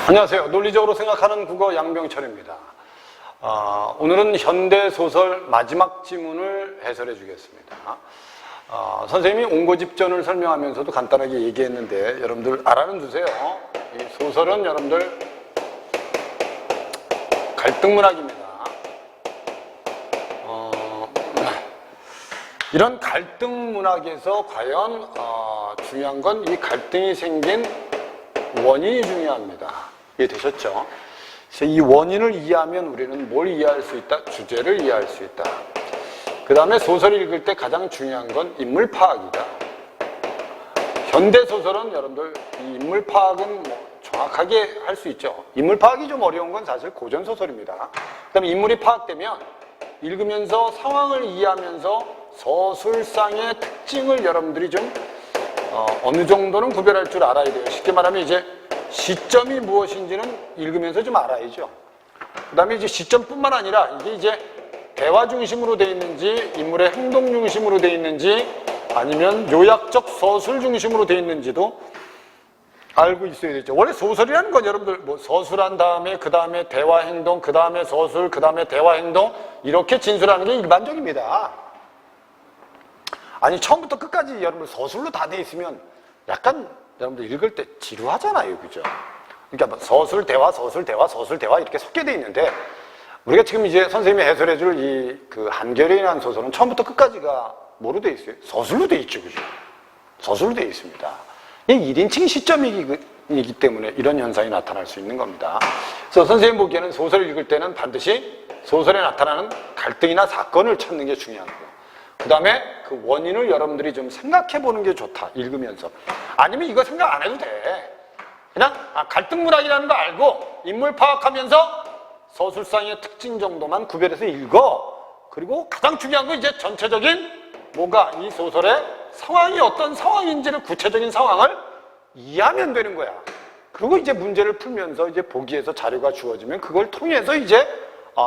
안녕하세요. 논리적으로 생각하는 국어 양병철입니다. 오늘은 현대소설 마지막 지문을 해설해 주겠습니다. 선생님이 옹고집전을 설명하면서도 간단하게 얘기했는데 여러분들 알아는 두세요. 이 소설은 여러분들 갈등문학입니다. 이런 갈등문학에서 과연 중요한 건 이 갈등이 생긴 원인이 중요합니다. 이해되셨죠? 그래서 이 원인을 이해하면 우리는 뭘 이해할 수 있다? 주제를 이해할 수 있다. 그 다음에 소설을 읽을 때 가장 중요한 건 인물 파악이다. 현대소설은 여러분들 이 인물 파악은 정확하게 할 수 있죠. 인물 파악이 좀 어려운 건 사실 고전소설입니다. 그 다음에 인물이 파악되면 읽으면서 상황을 이해하면서 서술상의 특징을 여러분들이 좀 어느 정도는 구별할 줄 알아야 돼요. 쉽게 말하면 이제 시점이 무엇인지는 읽으면서 좀 알아야죠. 그 다음에 이제 시점뿐만 아니라 이게 이제 대화 중심으로 돼 있는지 인물의 행동 중심으로 돼 있는지 아니면 요약적 서술 중심으로 돼 있는지도 알고 있어야 되죠. 원래 소설이라는 건 여러분들 뭐 서술한 다음에 그 다음에 대화 행동 그 다음에 서술 그 다음에 대화 행동 이렇게 진술하는 게 일반적입니다. 아니 처음부터 끝까지 여러분들 서술로 다 돼 있으면 약간 여러분들 읽을 때 지루하잖아요. 그죠? 그러니까 서술, 대화, 서술, 대화, 서술, 대화 이렇게 섞여 돼 있는데 우리가 지금 이제 선생님이 해설해 줄 이 그 한결이라는 소설은 처음부터 끝까지가 뭐로 돼 있어요? 서술로 돼 있죠. 그죠? 서술로 돼 있습니다. 이 1인칭 시점이기 때문에 이런 현상이 나타날 수 있는 겁니다. 그래서 선생님 보기에는 소설을 읽을 때는 반드시 소설에 나타나는 갈등이나 사건을 찾는 게 중요한 거예요. 그 다음에 그 원인을 여러분들이 좀 생각해 보는 게 좋다. 읽으면서. 아니면 이거 생각 안 해도 돼. 그냥 갈등문학이라는 거 알고 인물 파악하면서 서술상의 특징 정도만 구별해서 읽어. 그리고 가장 중요한 건 이제 전체적인 뭐가 이 소설의 상황이 어떤 상황인지를 구체적인 상황을 이해하면 되는 거야. 그리고 이제 문제를 풀면서 이제 보기에서 자료가 주어지면 그걸 통해서 이제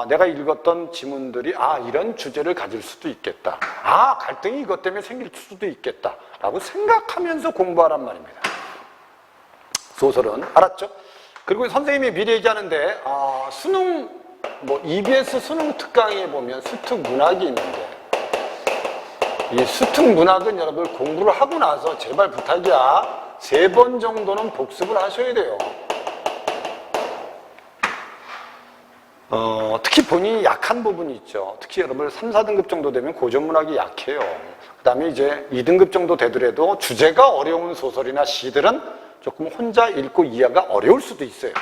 내가 읽었던 지문들이 이런 주제를 가질 수도 있겠다. 갈등이 이것 때문에 생길 수도 있겠다. 라고 생각하면서 공부하란 말입니다. 소설은. 알았죠? 그리고 선생님이 미리 얘기하는데 수능 EBS 수능 특강에 보면 수특 문학이 있는데 이 수특 문학은 여러분 공부를 하고 나서 제발 부탁이야 3번 정도는 복습을 하셔야 돼요. 특히 본인이 약한 부분이 있죠. 특히 여러분 3, 4등급 정도 되면 고전문학이 약해요. 그 다음에 이제 2등급 정도 되더라도 주제가 어려운 소설이나 시들은 조금 혼자 읽고 이해가 어려울 수도 있어요.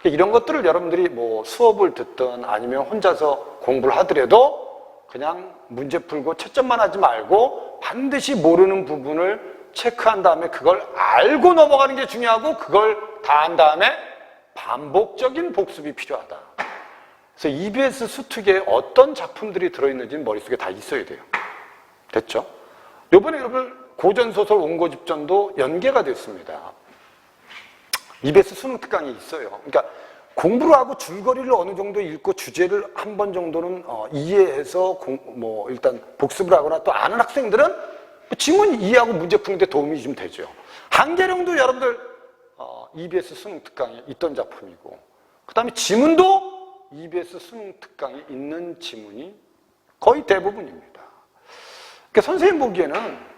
이런 것들을 여러분들이 뭐 수업을 듣든 아니면 혼자서 공부를 하더라도 그냥 문제 풀고 채점만 하지 말고 반드시 모르는 부분을 체크한 다음에 그걸 알고 넘어가는 게 중요하고 그걸 다 한 다음에 반복적인 복습이 필요하다. 그래서 EBS 수특에 어떤 작품들이 들어있는지는 머릿속에 다 있어야 돼요. 됐죠? 이번에 여러분 고전소설 옹고집전도 연계가 됐습니다. EBS 수능 특강이 있어요. 그러니까 공부를 하고 줄거리를 어느 정도 읽고 주제를 한 번 정도는 이해해서 일단 복습을 하거나 또 아는 학생들은 지문 이해하고 문제 푸는 데 도움이 좀 되죠. 한계령도 여러분들 EBS 수능 특강에 있던 작품이고 그 다음에 지문도 EBS 수능 특강에 있는 지문이 거의 대부분입니다. 그러니까 선생님 보기에는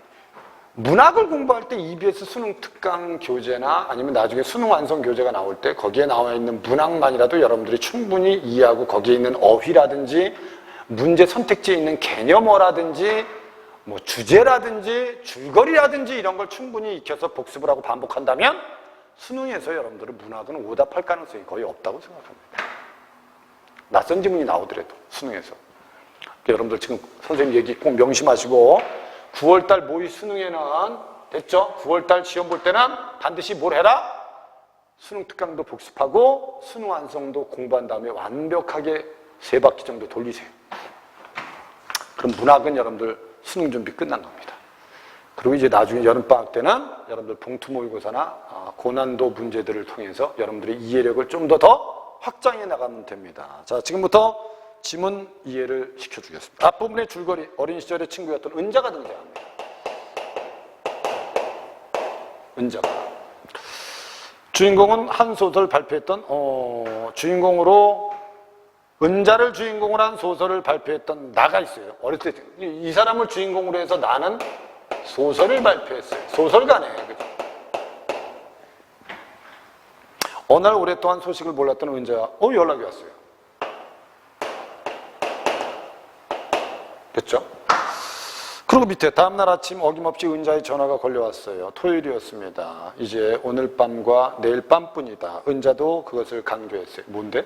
문학을 공부할 때 EBS 수능 특강 교재나 아니면 나중에 수능 완성 교재가 나올 때 거기에 나와 있는 문학만이라도 여러분들이 충분히 이해하고 거기에 있는 어휘라든지 문제 선택지에 있는 개념어라든지 뭐 주제라든지 줄거리라든지 이런 걸 충분히 익혀서 복습을 하고 반복한다면 수능에서 여러분들은 문학은 오답할 가능성이 거의 없다고 생각합니다. 낯선 지문이 나오더라도 수능에서. 여러분들 지금 선생님 얘기 꼭 명심하시고 9월달 모의 수능에는 됐죠? 9월달 시험 볼 때는 반드시 뭘 해라? 수능 특강도 복습하고 수능 완성도 공부한 다음에 완벽하게 3바퀴 정도 돌리세요. 그럼 문학은 여러분들 수능 준비 끝난 겁니다. 그리고 이제 나중에 여름방학 때는 여러분들 봉투 모의고사나 고난도 문제들을 통해서 여러분들의 이해력을 좀 더 확장해 나가면 됩니다. 자, 지금부터 지문 이해를 시켜주겠습니다. 앞부분의 줄거리, 어린 시절의 친구였던 은자가 등장합니다. 은자가. 주인공은 한 소설 발표했던 주인공으로 은자를 주인공으로 한 소설을 발표했던 나가 있어요. 어렸을 때 이 사람을 주인공으로 해서 나는 소설을 발표했어요. 소설가네. 그죠? 어느 날 오랫동안 소식을 몰랐던 은자가 연락이 왔어요. 됐죠? 그리고 밑에 다음날 아침 어김없이 은자의 전화가 걸려왔어요. 토요일이었습니다. 이제 오늘 밤과 내일 밤뿐이다. 은자도 그것을 강조했어요. 뭔데?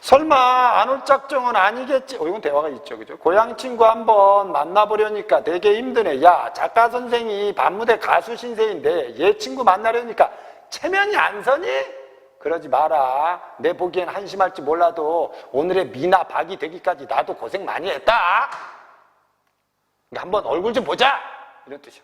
설마 안 올 작정은 아니겠지? 이건 대화가 있죠. 그죠? 고향 친구 한번 만나보려니까 되게 힘드네. 야, 작가 선생이 밤무대 가수 신세인데 얘 친구 만나려니까 체면이 안 서니? 그러지 마라. 내 보기엔 한심할지 몰라도 오늘의 미나 박이 되기까지 나도 고생 많이 했다. 한번 얼굴 좀 보자. 이런 뜻이요.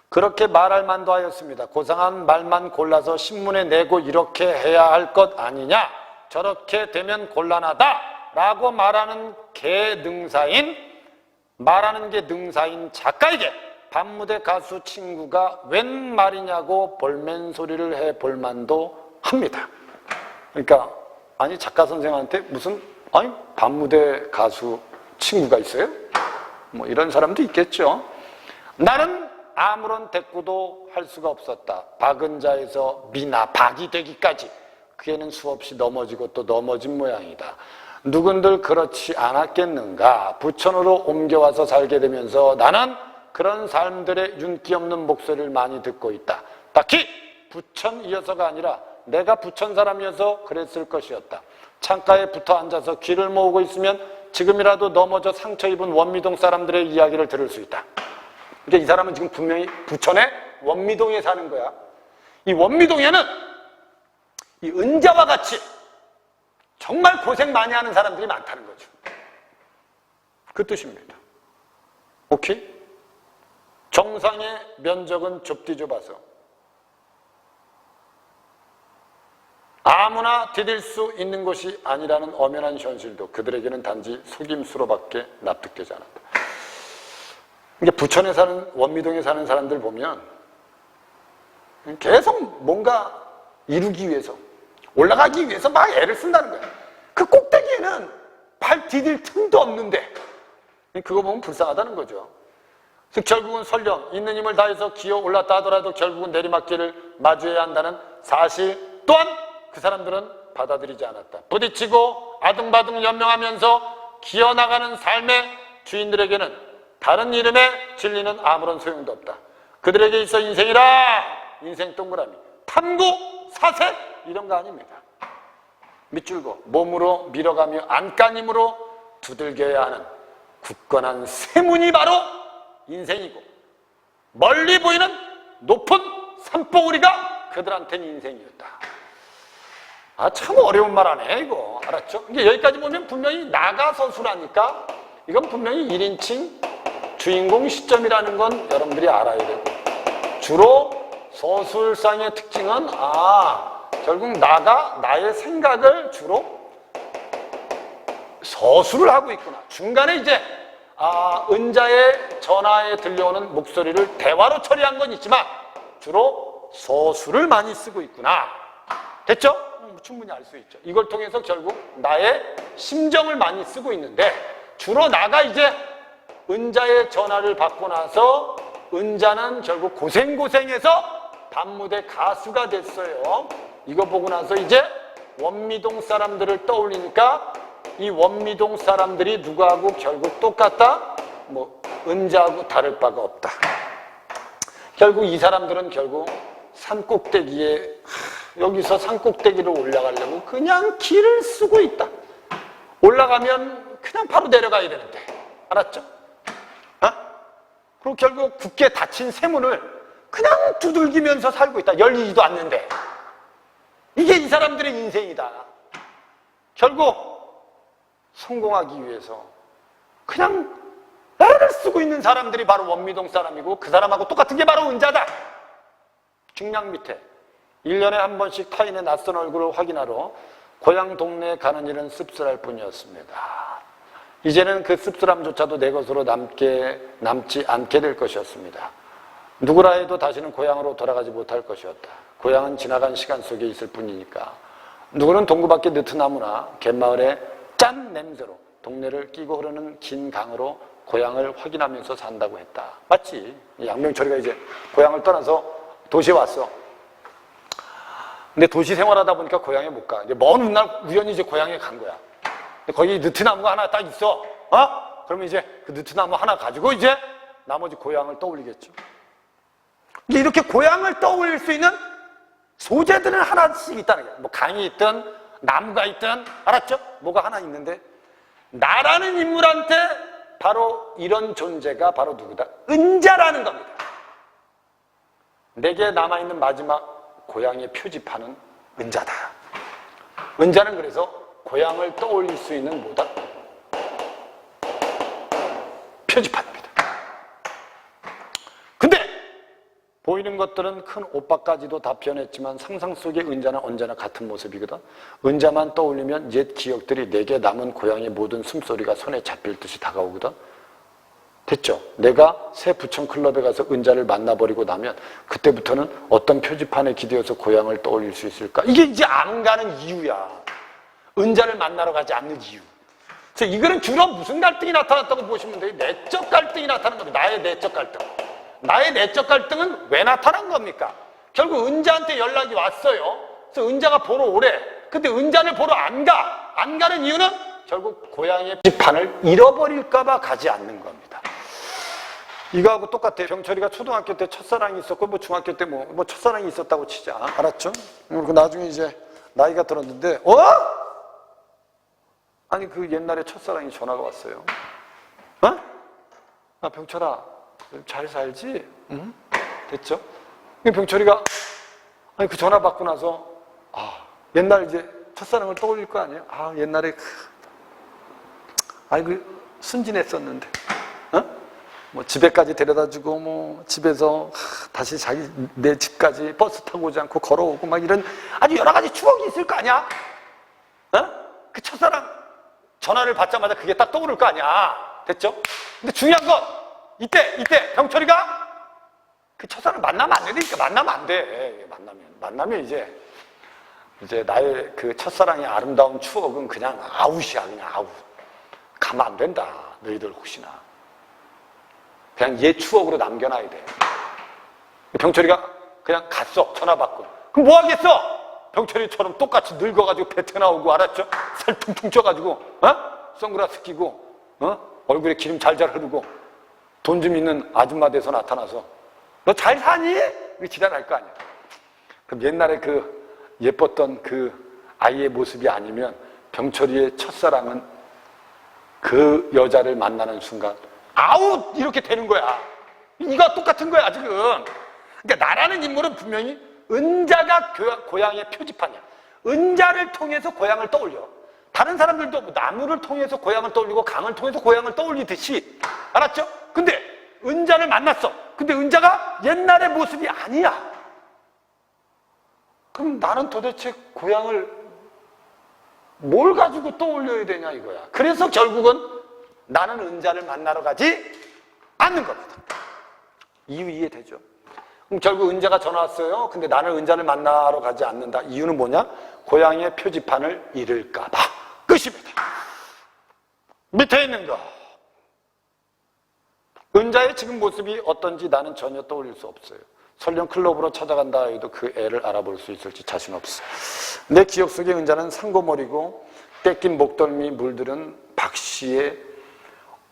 그렇게 말할 만도 하였습니다. 고상한 말만 골라서 신문에 내고 이렇게 해야 할 것 아니냐. 저렇게 되면 곤란하다 라고 말하는 게 능사인 작가에게 밤무대 가수 친구가 웬 말이냐고 볼멘 소리를 해볼 만도 합니다. 그러니까 아니 작가 선생한테 무슨 밤무대 가수 친구가 있어요? 뭐 이런 사람도 있겠죠. 나는 아무런 대꾸도 할 수가 없었다. 박은자에서 미나 박이 되기까지 그 애는 수없이 넘어지고 또 넘어진 모양이다. 누군들 그렇지 않았겠는가. 부천으로 옮겨와서 살게 되면서 나는 그런 사람들의 윤기 없는 목소리를 많이 듣고 있다. 딱히 부천이어서가 아니라 내가 부천 사람이어서 그랬을 것이었다. 창가에 붙어 앉아서 귀를 모으고 있으면 지금이라도 넘어져 상처 입은 원미동 사람들의 이야기를 들을 수 있다. 그러니까 이 사람은 지금 분명히 부천의 원미동에 사는 거야. 이 원미동에는 이 은자와 같이 정말 고생 많이 하는 사람들이 많다는 거죠. 그 뜻입니다. 오케이? 정상의 면적은 좁디 좁아서 아무나 디딜 수 있는 곳이 아니라는 엄연한 현실도 그들에게는 단지 속임수로밖에 납득되지 않았다. 이게 부천에 사는, 원미동에 사는 사람들 보면 계속 뭔가 이루기 위해서, 올라가기 위해서 막 애를 쓴다는 거야. 그 꼭대기에는 발 디딜 틈도 없는데 그거 보면 불쌍하다는 거죠. 즉 결국은 설령 있는 힘을 다해서 기어 올랐다 하더라도 결국은 내리막길을 마주해야 한다는 사실 또한 그 사람들은 받아들이지 않았다. 부딪히고 아둥바둥 연명하면서 기어나가는 삶의 주인들에게는 다른 이름의 진리는 아무런 소용도 없다. 그들에게 있어 인생이라, 인생 동그라미, 탐구, 사색 이런 거 아닙니다. 밑줄고 몸으로 밀어가며 안간힘으로 두들겨야 하는 굳건한 세문이 바로 인생이고 멀리 보이는 높은 산봉우리가 그들한테는 인생이었다. 참 어려운 말 하네 이거. 알았죠? 이게 여기까지 보면 분명히 나가서수라니까 이건 분명히 1인칭 주인공 시점이라는 건 여러분들이 알아야 돼요. 주로 서술상의 특징은 결국 나의 생각을 주로 서술을 하고 있구나. 중간에 이제 은자의 전화에 들려오는 목소리를 대화로 처리한 건 있지만 주로 서술을 많이 쓰고 있구나. 됐죠? 충분히 알 수 있죠. 이걸 통해서 결국 나의 심정을 많이 쓰고 있는데 주로 나가 이제 은자의 전화를 받고 나서 은자는 결국 고생해서 밤무대 가수가 됐어요. 이거 보고 나서 이제 원미동 사람들을 떠올리니까 이 원미동 사람들이 누구하고 결국 똑같다? 은자하고 다를 바가 없다. 결국 이 사람들은 결국 산꼭대기에 여기서 산꼭대기를 올라가려고 그냥 길을 쓰고 있다. 올라가면 그냥 바로 내려가야 되는데. 알았죠? 그리고 결국 굳게 닫힌 세문을 그냥 두들기면서 살고 있다. 열리지도 않는데. 이게 이 사람들의 인생이다. 결국 성공하기 위해서 그냥 애를 쓰고 있는 사람들이 바로 원미동 사람이고 그 사람하고 똑같은 게 바로 은자다. 중량 밑에 1년에 한 번씩 타인의 낯선 얼굴을 확인하러 고향 동네에 가는 일은 씁쓸할 뿐이었습니다. 이제는 그 씁쓸함조차도 내 것으로 남지 않게 될 것이었습니다. 누구라 해도 다시는 고향으로 돌아가지 못할 것이었다. 고향은 지나간 시간 속에 있을 뿐이니까. 누구는 동구 밖의 느트나무나 갯마을의 짠 냄새로 동네를 끼고 흐르는 긴 강으로 고향을 확인하면서 산다고 했다. 맞지? 양명철이가 이제 고향을 떠나서 도시에 왔어. 근데 도시 생활하다 보니까 고향에 못 가. 이제 먼 훗날 우연히 이제 고향에 간 거야. 근데 거기 느트나무가 하나 딱 있어. 그러면 이제 그 느트나무 하나 가지고 이제 나머지 고향을 떠올리겠죠. 이렇게 고향을 떠올릴 수 있는 소재들은 하나씩 있다는 거예요. 뭐 강이 있든 나무가 있든, 알았죠? 뭐가 하나 있는데 나라는 인물한테 바로 이런 존재가 바로 누구다? 은자라는 겁니다. 내게 남아있는 마지막 고향의 표지판은 은자다. 은자는 그래서 고향을 떠올릴 수 있는 뭐다? 표지판입니다. 근데 보이는 것들은 큰 오빠까지도 다 변했지만 상상 속의 은자는 언제나 같은 모습이거든. 은자만 떠올리면 옛 기억들이 내게 남은 고향의 모든 숨소리가 손에 잡힐 듯이 다가오거든. 됐죠? 내가 새 부천 클럽에 가서 은자를 만나버리고 나면 그때부터는 어떤 표지판에 기대어서 고향을 떠올릴 수 있을까? 이게 이제 안 가는 이유야. 은자를 만나러 가지 않는 이유. 그래서 이거는 주로 무슨 갈등이 나타났다고 보시면 돼요? 내적 갈등이 나타난 겁니다. 나의 내적 갈등. 나의 내적 갈등은 왜 나타난 겁니까? 결국 은자한테 연락이 왔어요. 그래서 은자가 보러 오래. 근데 은자를 보러 안 가. 안 가는 이유는 결국 고향의 표지판을 잃어버릴까 봐 가지 않는 겁니다. 이거하고 똑같아요. 병철이가 초등학교 때 첫사랑이 있었고 뭐 중학교 때 뭐 첫사랑이 있었다고 치자. 알았죠? 그리고 나중에 이제 나이가 들었는데 아니 그 옛날에 첫사랑이 전화가 왔어요. 병철아 잘 살지? 응? 됐죠? 병철이가 아니 그 전화 받고 나서 옛날 이제 첫사랑을 떠올릴 거 아니에요? 옛날에 그 순진했었는데 뭐 집에까지 데려다주고 뭐 집에서 다시 내 집까지 버스 타고 오지 않고 걸어오고 막 이런 아주 여러 가지 추억이 있을 거 아니야? 그 첫사랑 전화를 받자마자 그게 딱 떠오를 거 아니야? 됐죠? 근데 중요한 건 이때 병철이가 그 첫사랑을 만나면 안 되니까 만나면 안 돼. 만나면 이제 나의 그 첫사랑의 아름다운 추억은 그냥 아웃이야. 그냥 아웃. 가면 안 된다. 너희들 혹시나. 그냥 얘 추억으로 남겨놔야 돼. 병철이가 그냥 갔어. 전화 받고. 그럼 뭐 하겠어? 병철이처럼 똑같이 늙어가지고 배트 나오고, 알았죠? 살 퉁퉁 쪄가지고, 선글라스 끼고, 얼굴에 기름 잘잘 흐르고, 돈 좀 있는 아줌마 돼서 나타나서, 너 잘 사니? 이렇게 지랄할 거 아니야. 그럼 옛날에 그 예뻤던 그 아이의 모습이 아니면 병철이의 첫사랑은 그 여자를 만나는 순간 아웃! 이렇게 되는 거야. 이거 똑같은 거야 지금. 그러니까 나라는 인물은 분명히 은자가 고향의 표지판이야. 은자를 통해서 고향을 떠올려. 다른 사람들도 나무를 통해서 고향을 떠올리고 강을 통해서 고향을 떠올리듯이, 알았죠? 근데 은자를 만났어. 근데 은자가 옛날의 모습이 아니야. 그럼 나는 도대체 고향을 뭘 가지고 떠올려야 되냐 이거야. 그래서 결국은 나는 은자를 만나러 가지 않는 겁니다. 이유 이해되죠? 그럼 결국 은자가 전화 왔어요. 근데 나는 은자를 만나러 가지 않는다. 이유는 뭐냐? 고향의 표지판을 잃을까 봐. 끝입니다. 밑에 있는 거. 은자의 지금 모습이 어떤지 나는 전혀 떠올릴 수 없어요. 설령 클럽으로 찾아간다 해도 그 애를 알아볼 수 있을지 자신 없어. 내 기억 속의 은자는 상고머리고 떼낀 목덜미 물들은 박씨의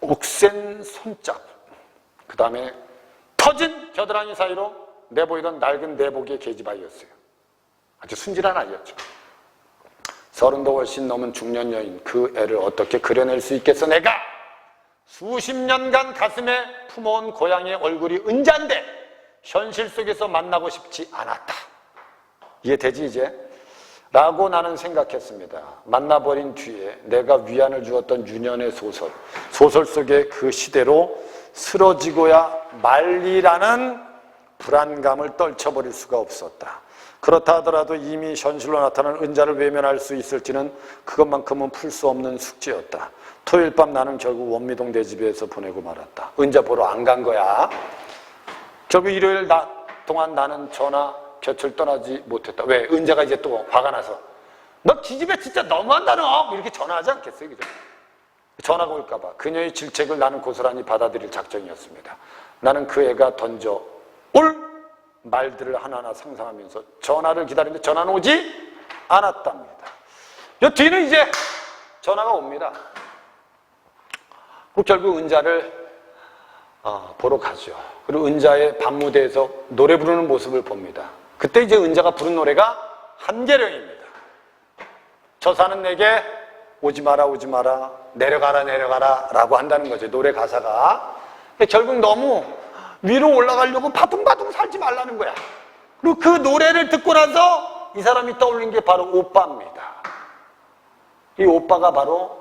옥센 손잡, 그 다음에 터진 겨드랑이 사이로 내보이던 낡은 내복의 계집아이였어요. 아주 순진한 아이였죠. 30도 훨씬 넘은 중년 여인, 그 애를 어떻게 그려낼 수 있겠어 내가? 수십 년간 가슴에 품어온 고향의 얼굴이 은자인데 현실 속에서 만나고 싶지 않았다. 이해되지 이제? 라고 나는 생각했습니다. 만나버린 뒤에 내가 위안을 주었던 유년의 소설 속의 그 시대로 쓰러지고야 말리라는 불안감을 떨쳐버릴 수가 없었다. 그렇다 하더라도 이미 현실로 나타난 은자를 외면할 수 있을지는 그것만큼은 풀 수 없는 숙제였다. 토요일 밤 나는 결국 원미동 내 집에서 보내고 말았다. 은자 보러 안 간 거야. 결국 일요일 동안 나는 전하 곁을 떠나지 못했다. 왜? 은자가 이제 또 화가 나서 너 기집애 진짜 너무한다 너! 이렇게 전화하지 않겠어요? 그죠? 전화가 올까봐 그녀의 질책을 나는 고스란히 받아들일 작정이었습니다. 나는 그 애가 던져 올 말들을 하나하나 상상하면서 전화를 기다리는데 전화는 오지 않았답니다. 요 뒤는 이제 전화가 옵니다. 결국 은자를 보러 가죠. 그리고 은자의 밤무대에서 노래 부르는 모습을 봅니다. 그때 이제 은자가 부른 노래가 한계령입니다. 저 사는 내게 오지 마라 오지 마라 내려가라 내려가라 라고 한다는 거죠. 노래 가사가. 결국 너무 위로 올라가려고 바둥바둥 살지 말라는 거야. 그리고 그 노래를 듣고 나서 이 사람이 떠올린 게 바로 오빠입니다. 이 오빠가 바로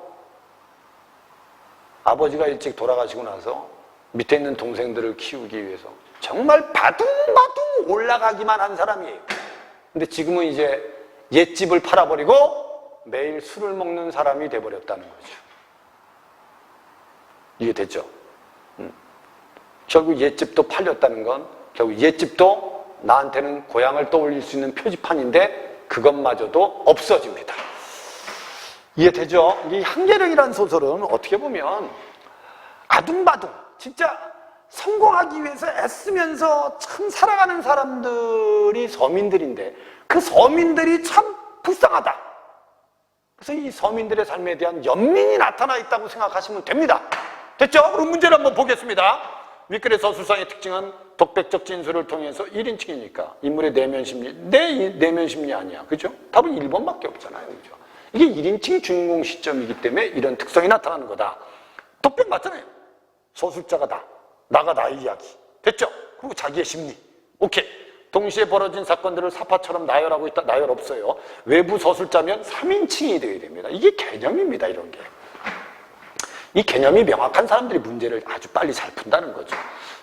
아버지가 일찍 돌아가시고 나서 밑에 있는 동생들을 키우기 위해서 정말 바둥바둥 올라가기만 한 사람이에요. 근데 지금은 이제 옛집을 팔아버리고 매일 술을 먹는 사람이 돼버렸다는 거죠. 이해됐죠? 결국 옛집도 팔렸다는 건 결국 옛집도 나한테는 고향을 떠올릴 수 있는 표지판인데 그것마저도 없어집니다. 이해되죠? 이 한계령이라는 소설은 어떻게 보면 아둥바둥 진짜 성공하기 위해서 애쓰면서 참 살아가는 사람들이 서민들인데 그 서민들이 참 불쌍하다. 그래서 이 서민들의 삶에 대한 연민이 나타나 있다고 생각하시면 됩니다. 됐죠? 그럼 문제를 한번 보겠습니다. 윗글의 서술상의 특징은 독백적 진술을 통해서 1인칭이니까 인물의 내면 심리, 내 내면 심리 아니야. 그죠? 답은 1번밖에 없잖아요. 그죠? 이게 1인칭 주인공 시점이기 때문에 이런 특성이 나타나는 거다. 독백 맞잖아요. 서술자가 나가 나의 이야기. 됐죠? 그리고 자기의 심리. 오케이. 동시에 벌어진 사건들을 사파처럼 나열하고 있다. 나열 없어요. 외부 서술자면 3인칭이 되어야 됩니다. 이게 개념입니다. 이런 게. 이 개념이 명확한 사람들이 문제를 아주 빨리 잘 푼다는 거죠.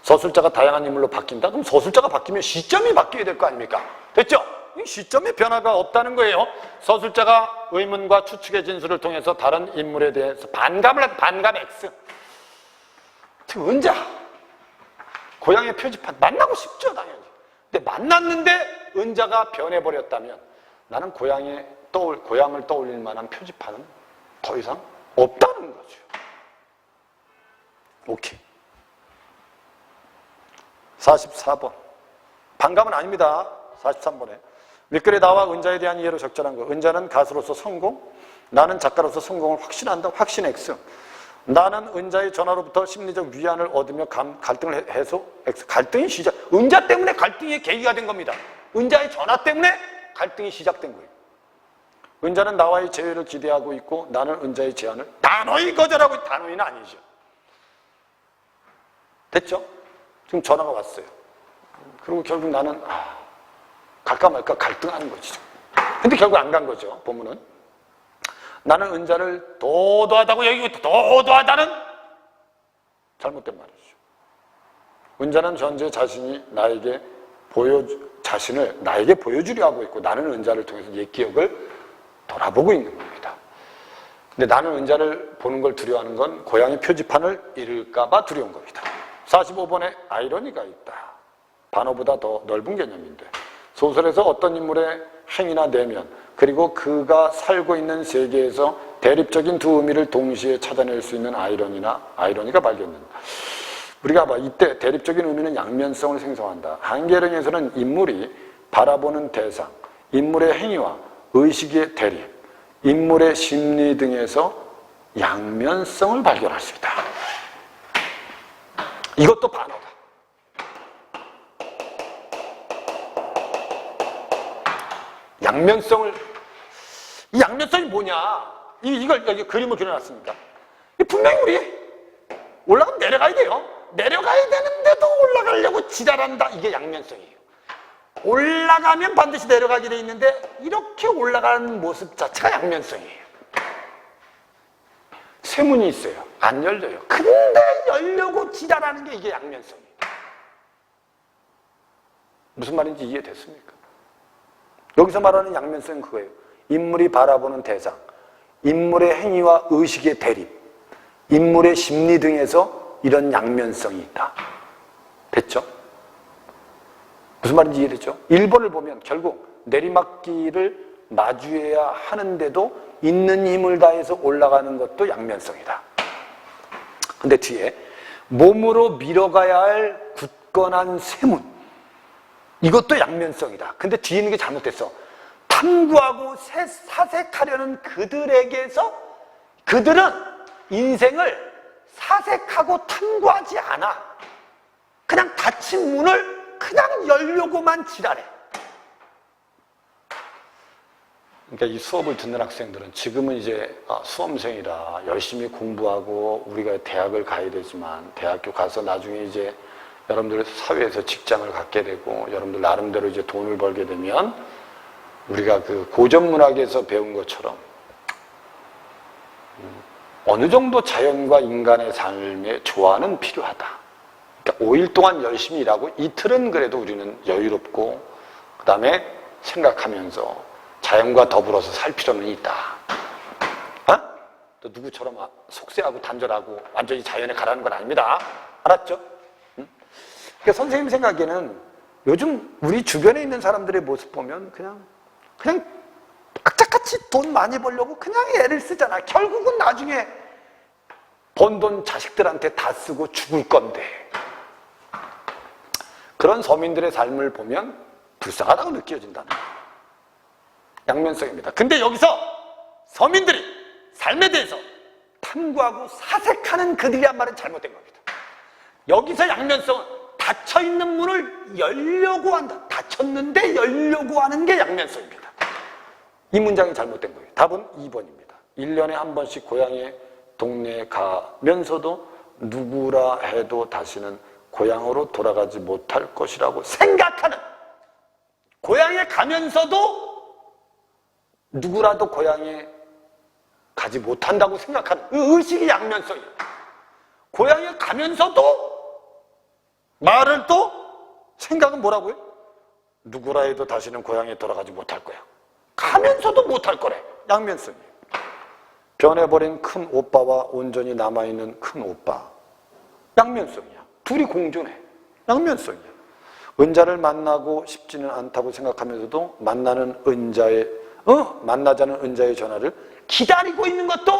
서술자가 다양한 인물로 바뀐다? 그럼 서술자가 바뀌면 시점이 바뀌어야 될 거 아닙니까? 됐죠? 이 시점에 변화가 없다는 거예요. 서술자가 의문과 추측의 진술을 통해서 다른 인물에 대해서 반감 X. 지금 은자. 고향의 표지판. 만나고 싶죠, 당연히. 근데 만났는데 은자가 변해버렸다면 나는 고향을 떠올릴 만한 표지판은 더 이상 없다는 거죠. 오케이. 44번. 반감은 아닙니다. 43번에. 윗글에 나와 은자에 대한 이해로 적절한 거. 은자는 가수로서 성공, 나는 작가로서 성공을 확신한다. 확신 X. 나는 은자의 전화로부터 심리적 위안을 얻으며 갈등을 해소 X. 갈등이 시작. 은자 때문에 갈등의 계기가 된 겁니다. 은자의 전화 때문에 갈등이 시작된 거예요. 은자는 나와의 재회를 기대하고 있고 나는 은자의 제안을 단호히 거절하고 있다. 단호히는 아니죠. 됐죠? 지금 전화가 왔어요. 그리고 결국 나는 갈까 말까 갈등하는 거지. 근데 결국 안 간 거죠. 본문은. 나는 은자를 도도하다고 여기고 도도하다는 잘못된 말이죠. 은자는 현재 자신을 나에게 보여주려 하고 있고 나는 은자를 통해서 옛 기억을 돌아보고 있는 겁니다. 근데 나는 은자를 보는 걸 두려워하는 건 고향의 표지판을 잃을까 봐 두려운 겁니다. 45번에 아이러니가 있다. 반어보다 더 넓은 개념인데 소설에서 어떤 인물의 행위나 내면 그리고 그가 살고 있는 세계에서 대립적인 두 의미를 동시에 찾아낼 수 있는 아이러니가 발견된다. 우리가 이때 대립적인 의미는 양면성을 생성한다. 한계령에서는 인물이 바라보는 대상, 인물의 행위와 의식의 대립, 인물의 심리 등에서 양면성을 발견할 수 있다. 이것도 반어다. 이 양면성이 뭐냐? 이걸 여기 그림을 그려놨습니다. 분명히 우리 올라가면 내려가야 돼요. 내려가야 되는데도 올라가려고 지랄한다. 이게 양면성이에요. 올라가면 반드시 내려가게 돼 있는데 이렇게 올라가는 모습 자체가 양면성이에요. 쇠문이 있어요. 안 열려요. 근데 열려고 지랄하는 게 이게 양면성이에요. 무슨 말인지 이해됐습니까? 여기서 말하는 양면성은 그거예요. 인물이 바라보는 대상, 인물의 행위와 의식의 대립, 인물의 심리 등에서 이런 양면성이 있다. 됐죠? 무슨 말인지 이해되죠? 1번을 보면 결국 내리막길을 마주해야 하는데도 있는 힘을 다해서 올라가는 것도 양면성이다. 근데 뒤에 몸으로 밀어가야 할 굳건한 쇠문, 이것도 양면성이다. 근데 뒤에 있는 게 잘못됐어. 탐구하고 사색하려는 그들에게서 그들은 인생을 사색하고 탐구하지 않아. 그냥 닫힌 문을 그냥 열려고만 지랄해. 그러니까 이 수업을 듣는 학생들은 지금은 이제 수험생이라 열심히 공부하고 우리가 대학을 가야 되지만 대학교 가서 나중에 이제 여러분들 사회에서 직장을 갖게 되고 여러분들 나름대로 이제 돈을 벌게 되면 우리가 그 고전문학에서 배운 것처럼 어느 정도 자연과 인간의 삶의 조화는 필요하다. 그러니까 5일 동안 열심히 일하고 이틀은 그래도 우리는 여유롭고 그 다음에 생각하면서 자연과 더불어서 살 필요는 있다. 또 누구처럼 속세하고 단절하고 완전히 자연에 가라는 건 아닙니다. 알았죠? 그러니까 선생님 생각에는 요즘 우리 주변에 있는 사람들의 모습 보면 그냥 악착같이 돈 많이 벌려고 그냥 애를 쓰잖아. 결국은 나중에 번 돈 자식들한테 다 쓰고 죽을 건데. 그런 서민들의 삶을 보면 불쌍하다고 느껴진다는 거예요. 양면성입니다. 근데 여기서 서민들이 삶에 대해서 탐구하고 사색하는 그들이란 말은 잘못된 겁니다. 여기서 양면성은 닫혀있는 문을 열려고 한다. 닫혔는데 열려고 하는 게 양면성입니다. 이 문장이 잘못된 거예요. 답은 2번입니다. 1년에 한 번씩 고향에 동네에 가면서도 누구라 해도 다시는 고향으로 돌아가지 못할 것이라고 생각하는, 고향에 가면서도 누구라도 고향에 가지 못한다고 생각하는 의식이 양면성이에요. 고향에 가면서도 말을 또 생각은 뭐라고요? 누구라 해도 다시는 고향에 돌아가지 못할 거야. 가면서도 못할 거래. 양면성이에요. 변해버린 큰 오빠와 온전히 남아있는 큰 오빠. 양면성이야. 둘이 공존해. 양면성이야. 은자를 만나고 싶지는 않다고 생각하면서도 만나자는 은자의 전화를 기다리고 있는 것도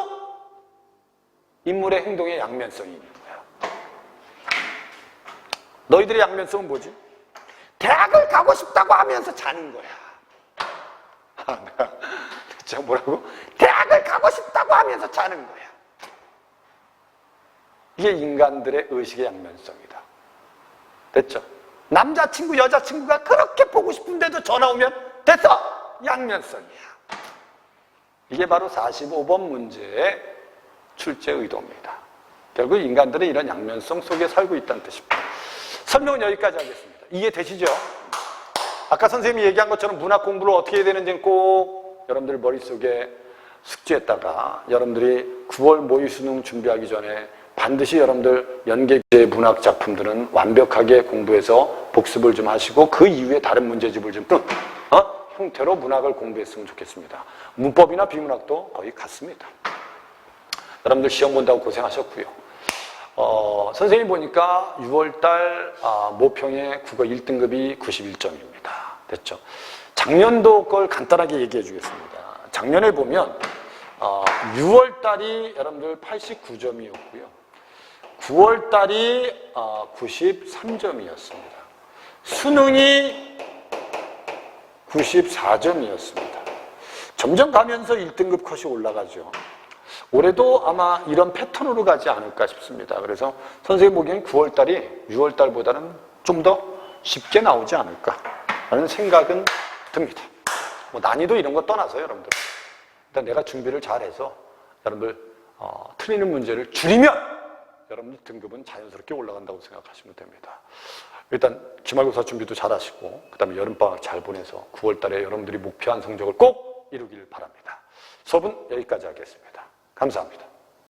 인물의 행동의 양면성이 있는 거야. 너희들의 양면성은 뭐지? 대학을 가고 싶다고 하면서 자는 거야. 제가 뭐라고? 대학을 가고 싶다고 하면서 자는 거야. 이게 인간들의 의식의 양면성이다. 됐죠? 남자친구, 여자친구가 그렇게 보고 싶은데도 전화 오면 됐어! 양면성이야. 이게 바로 45번 문제의 출제 의도입니다. 결국 인간들은 이런 양면성 속에 살고 있다는 뜻입니다. 설명은 여기까지 하겠습니다. 이해되시죠? 아까 선생님이 얘기한 것처럼 문학 공부를 어떻게 해야 되는지는 꼭 여러분들 머릿속에 숙지했다가 여러분들이 9월 모의 수능 준비하기 전에 반드시 여러분들 연계제 문학 작품들은 완벽하게 공부해서 복습을 좀 하시고 그 이후에 다른 문제집을 좀 형태로 문학을 공부했으면 좋겠습니다. 문법이나 비문학도 거의 같습니다. 여러분들 시험 본다고 고생하셨고요. 선생님 보니까 6월달 모평의 국어 1등급이 91점입니다. 됐죠? 작년도 걸 간단하게 얘기해 주겠습니다. 작년에 보면 6월달이 여러분들 89점이었고요. 9월달이 93점이었습니다. 수능이 94점이었습니다. 점점 가면서 1등급 컷이 올라가죠. 올해도 아마 이런 패턴으로 가지 않을까 싶습니다. 그래서 선생님 보기엔 9월달이 6월달보다는 좀 더 쉽게 나오지 않을까 라는 생각은 듭니다. 뭐 난이도 이런 거 떠나서 여러분들 일단 내가 준비를 잘해서 여러분들 틀리는 문제를 줄이면 여러분들 등급은 자연스럽게 올라간다고 생각하시면 됩니다. 일단 기말고사 준비도 잘 하시고 그 다음에 여름방학 잘 보내서 9월달에 여러분들이 목표한 성적을 꼭 이루길 바랍니다. 수업은 여기까지 하겠습니다. 감사합니다.